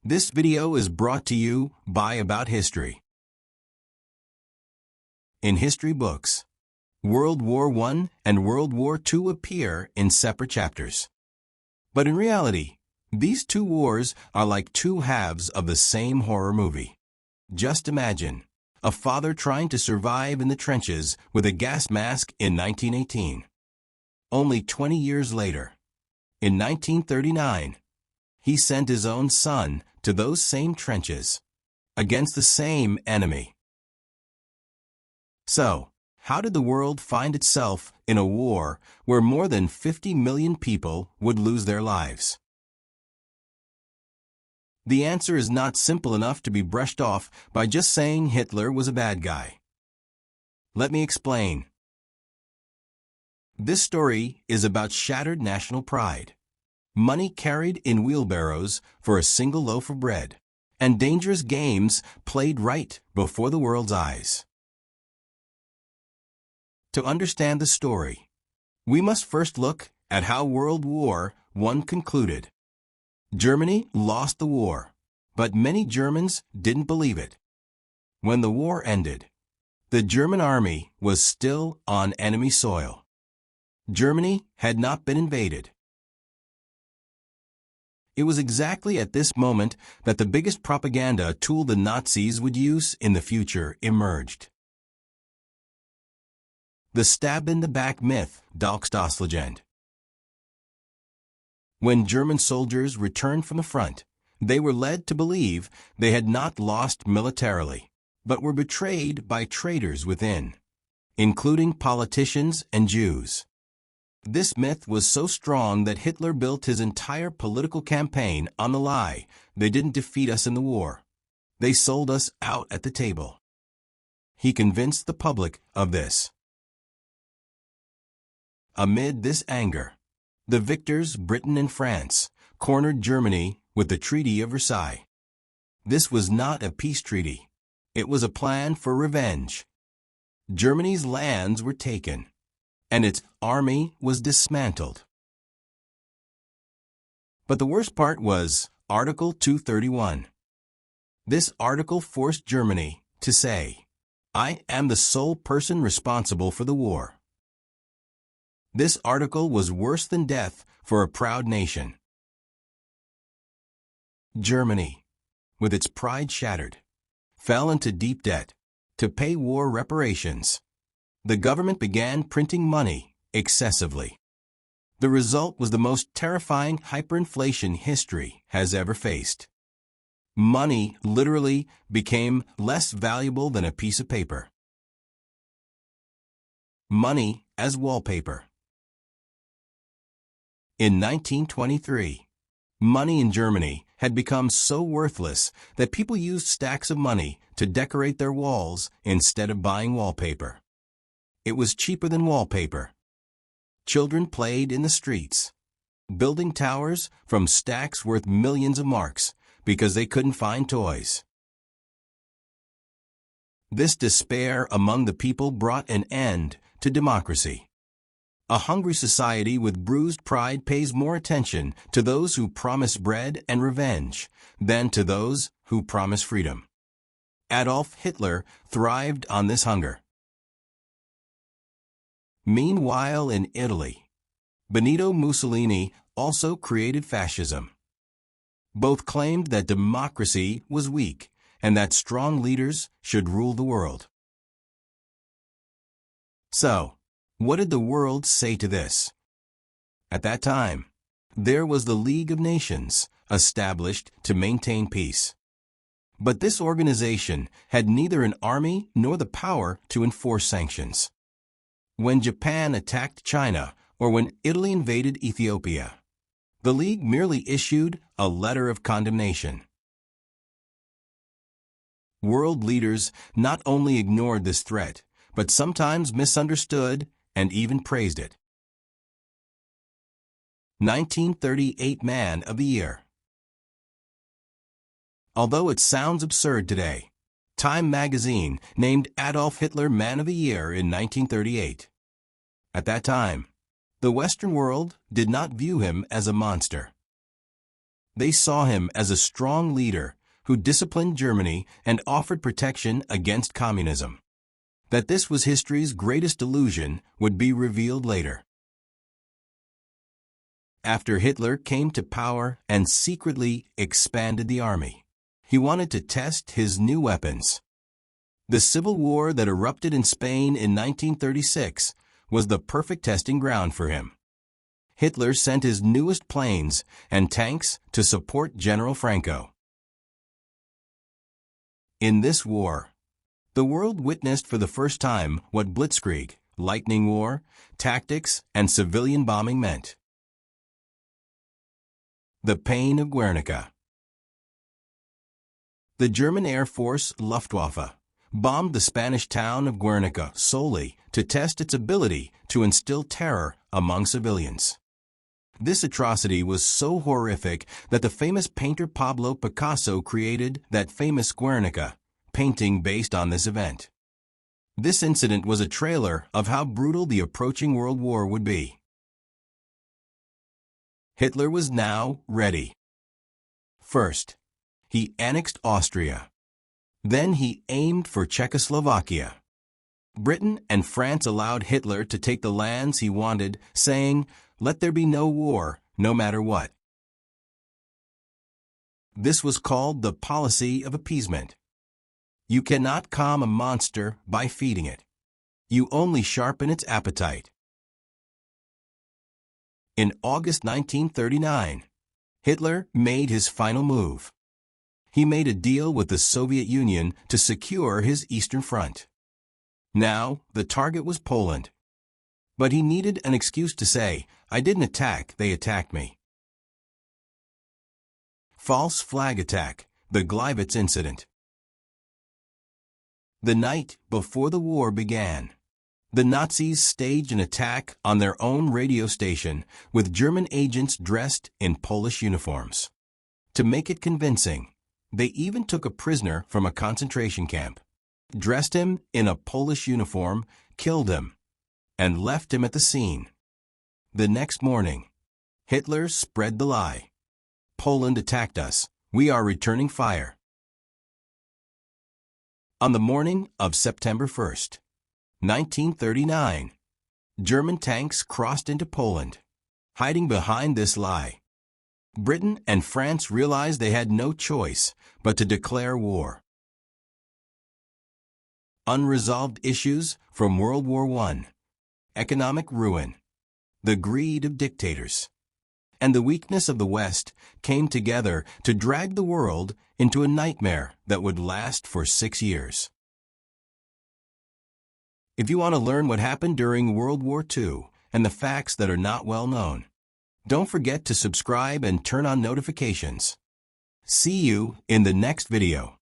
This video is brought to you by About History. In history books, World War I and World War II appear in separate chapters. But in reality, these two wars are like two halves of the same horror movie. Just imagine a father trying to survive in the trenches with a gas mask in 1918. Only 20 years later, in 1939, he sent his own son to those same trenches, against the same enemy. So, how did the world find itself in a war where more than 50 million people would lose their lives? The answer is not simple enough to be brushed off by just saying Hitler was a bad guy. Let me explain. This story is about shattered national pride, money carried in wheelbarrows for a single loaf of bread, and dangerous games played right before the world's eyes. To understand the story, we must first look at how World War I concluded. Germany lost the war, but many Germans didn't believe it. When the war ended, the German army was still on enemy soil. Germany had not been invaded. It was exactly at this moment that the biggest propaganda tool the Nazis would use in the future emerged. The stab-in-the-back myth, Dalkstoßlegende. When German soldiers returned from the front, they were led to believe they had not lost militarily, but were betrayed by traitors within, including politicians and Jews. This myth was so strong that Hitler built his entire political campaign on the lie, "They didn't defeat us in the war. They sold us out at the table." He convinced the public of this. Amid this anger, the victors, Britain and France, cornered Germany with the Treaty of Versailles. This was not a peace treaty. It was a plan for revenge. Germany's lands were taken, and its army was dismantled. But the worst part was Article 231. This article forced Germany to say, "I am the sole person responsible for the war." This article was worse than death for a proud nation. Germany, with its pride shattered, fell into deep debt to pay war reparations. The government began printing money excessively. The result was the most terrifying hyperinflation history has ever faced. Money literally became less valuable than a piece of paper. Money as wallpaper. In 1923, money in Germany had become so worthless that people used stacks of money to decorate their walls instead of buying wallpaper. It was cheaper than wallpaper. Children played in the streets, building towers from stacks worth millions of marks because they couldn't find toys. This despair among the people brought an end to democracy. A hungry society with bruised pride pays more attention to those who promise bread and revenge than to those who promise freedom. Adolf Hitler thrived on this hunger. Meanwhile, in Italy, Benito Mussolini also created fascism. Both claimed that democracy was weak and that strong leaders should rule the world. So, what did the world say to this? At that time, there was the League of Nations, established to maintain peace. But this organization had neither an army nor the power to enforce sanctions. When Japan attacked China or when Italy invaded Ethiopia, the League merely issued a letter of condemnation. World leaders not only ignored this threat, but sometimes misunderstood and even praised it. 1938 Man of the Year. Although it sounds absurd today, Time magazine named Adolf Hitler Man of the Year in 1938. At that time, the Western world did not view him as a monster. They saw him as a strong leader who disciplined Germany and offered protection against communism. That this was history's greatest illusion would be revealed later. After Hitler came to power and secretly expanded the army, he wanted to test his new weapons. The civil war that erupted in Spain in 1936 was the perfect testing ground for him. Hitler sent his newest planes and tanks to support General Franco. In this war, the world witnessed for the first time what blitzkrieg, lightning war, tactics, and civilian bombing meant. The pain of Guernica. The German Air Force Luftwaffe bombed the Spanish town of Guernica solely to test its ability to instill terror among civilians. This atrocity was so horrific that the famous painter Pablo Picasso created that famous Guernica painting based on this event. This incident was a trailer of how brutal the approaching World War would be. Hitler was now ready. First, he annexed Austria. Then he aimed for Czechoslovakia. Britain and France allowed Hitler to take the lands he wanted, saying, "Let there be no war, no matter what." This was called the policy of appeasement. You cannot calm a monster by feeding it. You only sharpen its appetite. In August 1939, Hitler made his final move. He made a deal with the Soviet Union to secure his Eastern Front. Now, the target was Poland. But he needed an excuse to say, "I didn't attack, they attacked me." False flag attack, the Glivitz incident. The night before the war began, the Nazis staged an attack on their own radio station with German agents dressed in Polish uniforms. To make it convincing, they even took a prisoner from a concentration camp, dressed him in a Polish uniform, killed him, and left him at the scene. The next morning, Hitler spread the lie. "Poland attacked us. We are returning fire." On the morning of September 1st, 1939, German tanks crossed into Poland. Hiding behind this lie, Britain and France realized they had no choice but to declare war. Unresolved issues from World War I, economic ruin, the greed of dictators, and the weakness of the West came together to drag the world into a nightmare that would last for 6 years. If you want to learn what happened during World War II and the facts that are not well known, don't forget to subscribe and turn on notifications. See you in the next video.